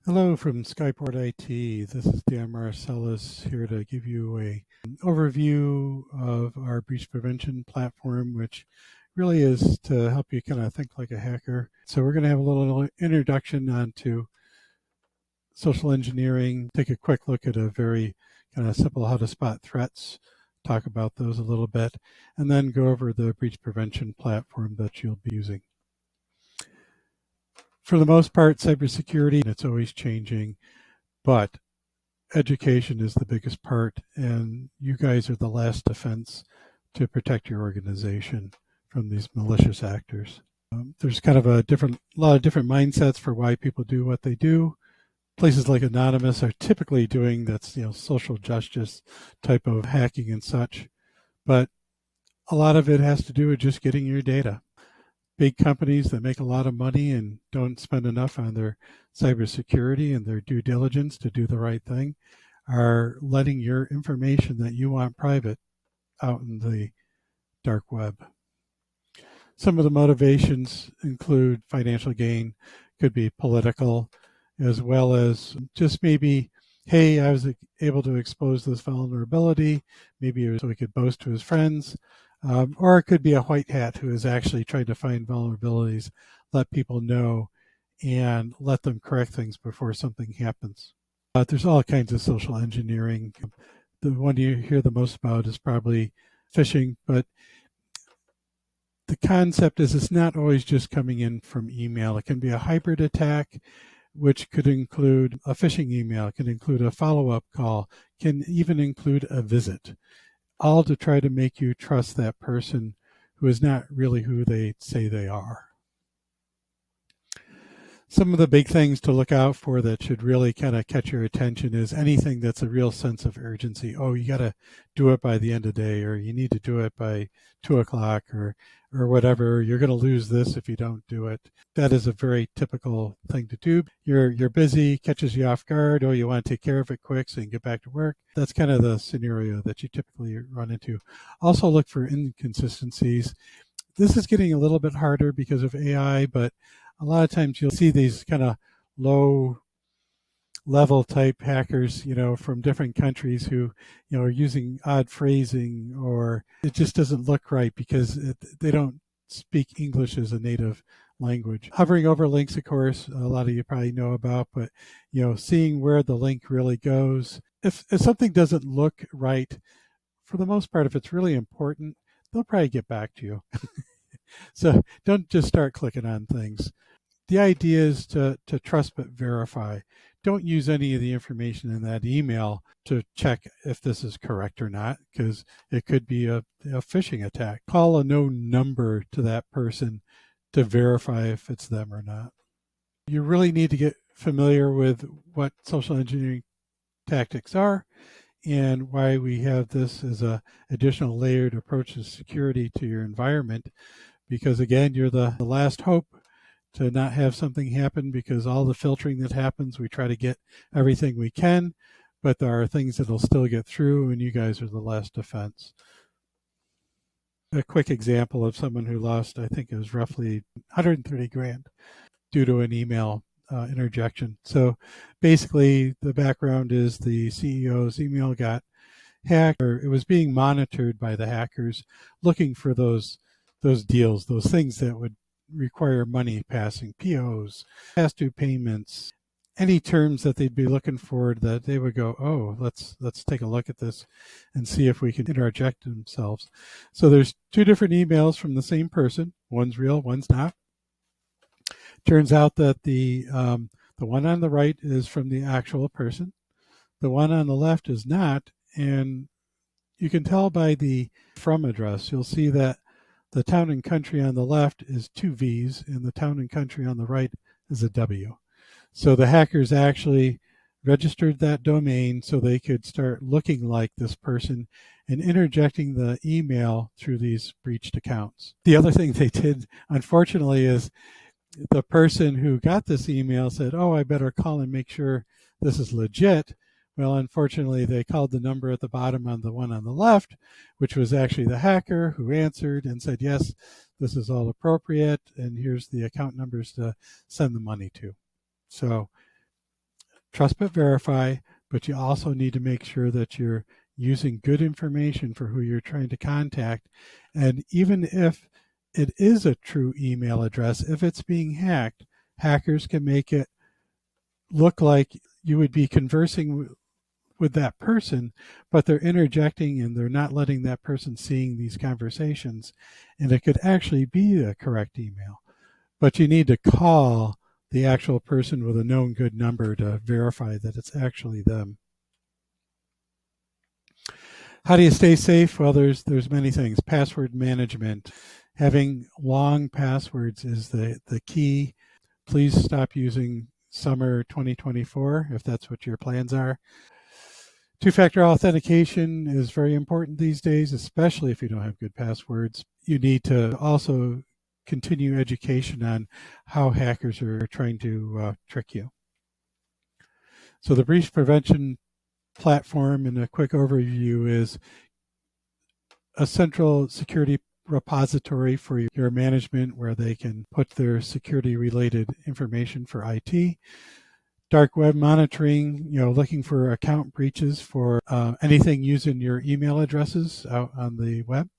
Hello from Skyport IT. This is Dan Marcellus here to give you an overview of our breach prevention platform, which really is to help you kind of think like a hacker. So we're going to have a little introduction onto social engineering, take a quick look at a very kind of simple how to spot threats, talk about those a little bit, and then go over the breach prevention platform that you'll be using. For the most part, cybersecurity, it's always changing, but education is the biggest part, and you guys are the last defense to protect your organization from these malicious actors. There's kind of a lot of different mindsets for why people do what they do. Places like Anonymous are typically doing that's social justice type of hacking and such, but a lot of it has to do with just getting your data. Big companies that make a lot of money and don't spend enough on their cybersecurity and their due diligence to do the right thing are letting your information that you want private out in the dark web. Some of the motivations include financial gain, could be political, as well as just maybe, hey, I was able to expose this vulnerability, maybe it was so he could boast to his friends. Or it could be a white hat who is actually trying to find vulnerabilities, let people know, and let them correct things before something happens. There's all kinds of social engineering. The one you hear the most about is probably phishing, but the concept is it's not always just coming in from email. It can be a hybrid attack, which could include a phishing email, can include a follow-up call, can even include a visit, all to try to make you trust that person who is not really who they say they are. Some of the big things to look out for that should really kind of catch your attention is anything that's a real sense of urgency. Oh, you got to do it by the end of the day, or you need to do it by 2 o'clock, or whatever. You're going to lose this if you don't do it. That is a very typical thing to do. You're busy, catches you off guard. Oh, you want to take care of it quick so you can get back to work. That's kind of the scenario that you typically run into. Also look for inconsistencies. This is getting a little bit harder because of AI, but a lot of times you'll see these kind of low level type hackers, from different countries who, are using odd phrasing, or it just doesn't look right because they don't speak English as a native language. Hovering over links, of course, a lot of you probably know about, but, seeing where the link really goes. If something doesn't look right, for the most part, if it's really important, they'll probably get back to you. So don't just start clicking on things. The idea is to trust but verify. Don't use any of the information in that email to check if this is correct or not, because it could be a phishing attack. Call a known number to that person to verify if it's them or not. You really need to get familiar with what social engineering tactics are and why we have this as an additional layered approach to security to your environment, because again, you're the last hope to not have something happen, because all the filtering that happens, we try to get everything we can, but there are things that'll still get through, and you guys are the last defense. A quick example of someone who lost, I think it was roughly 130 grand due to an email interjection. So basically the background is the CEO's email got hacked, or it was being monitored by the hackers looking for those deals, those things that would require money passing, POs, past due payments, any terms that they'd be looking for that they would go, oh, let's take a look at this and see if we can interject themselves. So there's 2 different emails from the same person. One's real, one's not. Turns out that the one on the right is from the actual person. The one on the left is not, and you can tell by the from address. You'll see that the town and country on the left is 2 V's, and the town and country on the right is a W. So the hackers actually registered that domain so they could start looking like this person and interjecting the email through these breached accounts. The other thing they did, unfortunately, is the person who got this email said, oh, I better call and make sure this is legit. Well, unfortunately, they called the number at the bottom on the one on the left, which was actually the hacker, who answered and said, yes, this is all appropriate, and here's the account numbers to send the money to. So Trust but verify, but you also need to make sure that you're using good information for who you're trying to contact. And even if it is a true email address, if it's being hacked, hackers can make it look like you would be conversing with that person, but they're interjecting and they're not letting that person seeing these conversations. And it could actually be a correct email, but you need to call the actual person with a known good number to verify that it's actually them. How do you stay safe? Well, there's many things. Password management. Having long passwords is the key. Please stop using summer 2024 if that's what your plans are. Two-factor authentication is very important these days, especially if you don't have good passwords. You need to also continue education on how hackers are trying to trick you. So the breach prevention platform, in a quick overview, is a central security repository for your management where they can put their security related information for IT. Dark web monitoring, looking for account breaches for anything using your email addresses out on the web.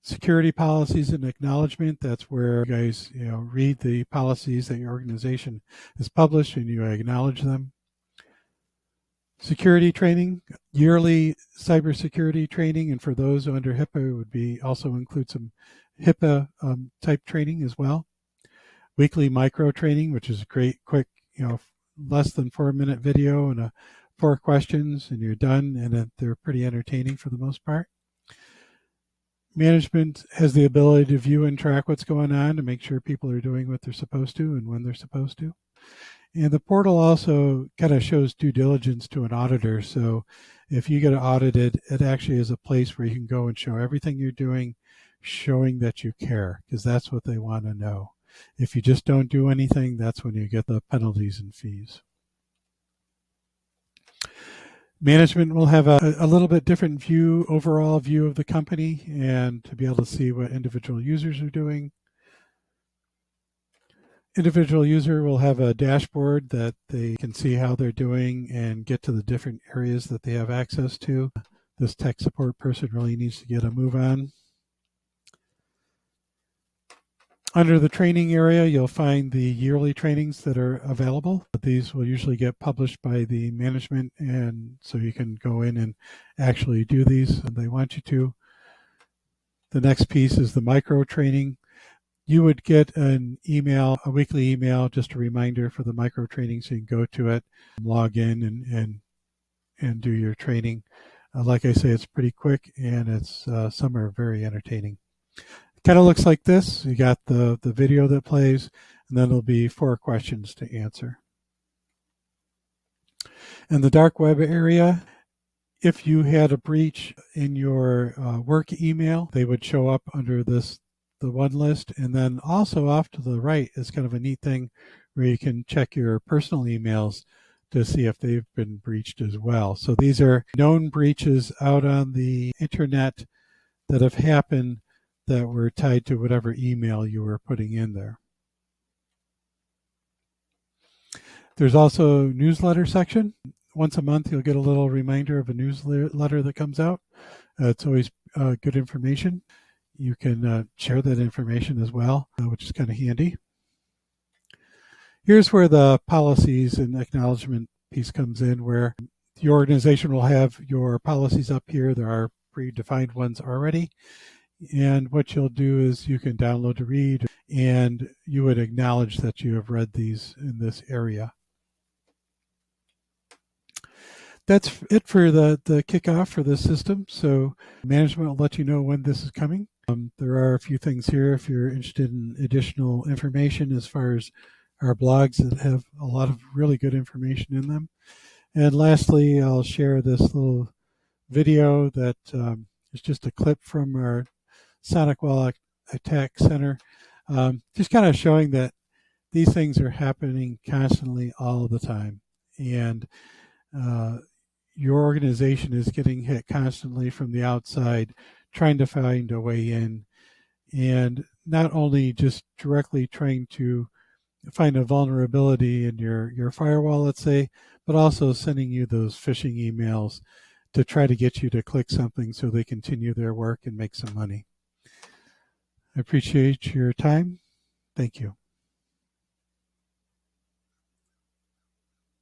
Security policies and acknowledgement, that's where you guys read the policies that your organization has published and you acknowledge them. Security training, yearly cybersecurity training, and for those under HIPAA, it would be also include some HIPAA type training as well. Weekly micro training, which is a great, quick, less than 4-minute video and 4 questions, and you're done. And they're pretty entertaining for the most part. Management has the ability to view and track what's going on to make sure people are doing what they're supposed to and when they're supposed to. And the portal also kind of shows due diligence to an auditor. So if you get audited, it actually is a place where you can go and show everything you're doing, showing that you care, because that's what they want to know. If you just don't do anything, that's when you get the penalties and fees. Management will have a little bit different overall view of the company, and to be able to see what individual users are doing. Individual user will have a dashboard that they can see how they're doing and get to the different areas that they have access to. This tech support person really needs to get a move on. Under the training area, you'll find the yearly trainings that are available. These will usually get published by the management, and so you can go in and actually do these if they want you to. The next piece is the micro training. You would get an email, a weekly email, just a reminder for the micro training, so you can go to it, log in, and do your training. Like I say, it's pretty quick, and it's some are very entertaining. Kind of looks like this. You got the video that plays, and then there'll be 4 questions to answer. In the dark web area, if you had a breach in your work email, they would show up under the one list. And then also off to the right is kind of a neat thing where you can check your personal emails to see if they've been breached as well. So these are known breaches out on the internet that have happened that were tied to whatever email you were putting in there. There's also a newsletter section. Once a month, you'll get a little reminder of a newsletter that comes out. It's always good information. You can share that information as well, which is kind of handy. Here's where the policies and acknowledgement piece comes in, where your organization will have your policies up here. There are predefined ones already. And what you'll do is you can download to read, and you would acknowledge that you have read these in this area. That's it for the kickoff for this system. So management will let you know when this is coming. There are a few things here if you're interested in additional information as far as our blogs that have a lot of really good information in them. And lastly, I'll share this little video that is just a clip from our SonicWall Attack Center, just kind of showing that these things are happening constantly all the time. And your organization is getting hit constantly from the outside, trying to find a way in, and not only just directly trying to find a vulnerability in your firewall, let's say, but also sending you those phishing emails to try to get you to click something so they continue their work and make some money. I appreciate your time. Thank you.